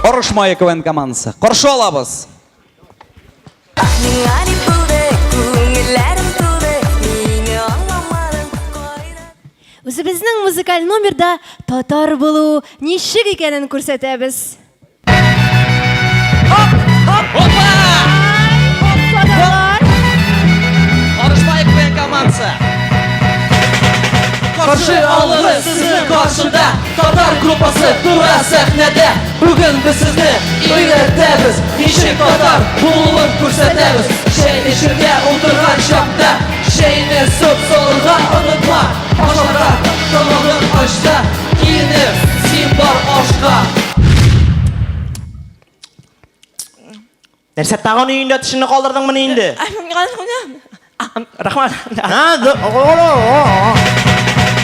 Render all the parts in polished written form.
Орышмай КВН командасы. Қаршы алабыз. Өзіміздің музыкаль номерда татар болу нешік екенін көрсетеміз. Орышбай КВН командасы. Қаршы алыңыз сіздің қаршыда татар группасы тұра сәхнеде. Бүгін біз сізді үйретеміз, нешік татар болуын көрсетеміз. Шәйні ішінде отырған шапта, шәйні сөп солырға ұнытма. Ашарға тамағын ашта, киініп сен бар ашқа. Нәрсе тағын үйінде түшіні қалдырдың мұны енді? Рахмат.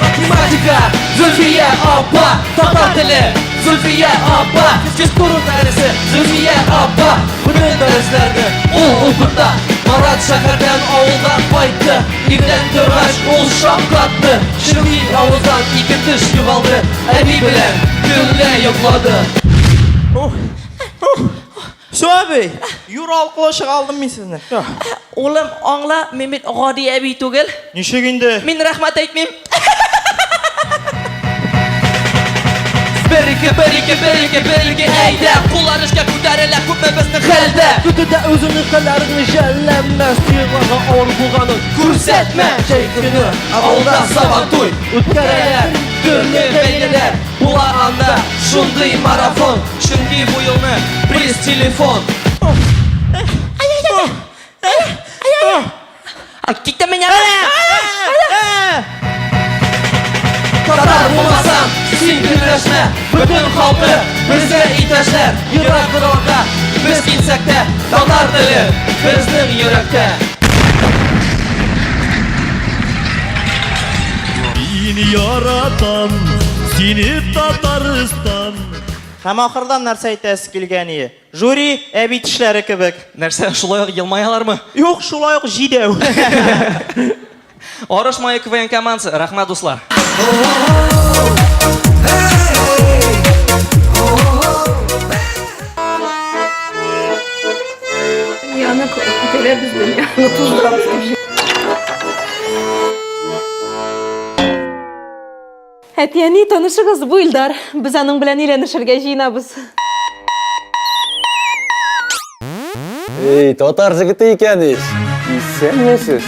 Математика, Зульфия апа, татар тілі, Зульфия апа, физкультура дәрісі, Зульфия апа. Бұның дәрістерді ол оқырда, Марат шәкірден ауылдан қайтты. Ерден тұрғаш ол шапқатты, шырғи ауыздан екі түш юғалды, әби білен күнле yokladı. Şu abi, yürü alqıla шығалдым мен сізні. Oğlum anla Mehmet Ghadi әби түгел. Неше күнді? Мен рахмат айтмайм. Береке әйді, қолар ішке көтерілі көпме біздің хәлді. Күтіде өзінің қаларыңы жәлләмә, сыйлаға ауыр болғанын Көрсетме, жай күні, ауылда сабан той. Өткәрелер, түрлі бәйнелер, бұла анда шындай марафон. Шынги бұйылны, приз телефон. Кекті мен Татар болмасам, сен күлрешме, бүтін халқы бізді итәшлер. Йырак бұдалға, біз келсек те, татар тілі біздің йөректе. Seni yaratan, seni Tataristan. Һәм ақырдан нәрсе айтасы келгені. Жюри әби тішлері кебек. Нәрсе, шулай елмаялармы? Yok, шулай ук жидеу. Орышмай КВН командасы, рахмат дуслар. Яны көтелер бізден, яны тұздырамыз. Әтияни танышығыз bu Илдар. Біз аның білән үйленішірге жиынабыз. Ey, Tatar жігіті екеніз. Сен несіз?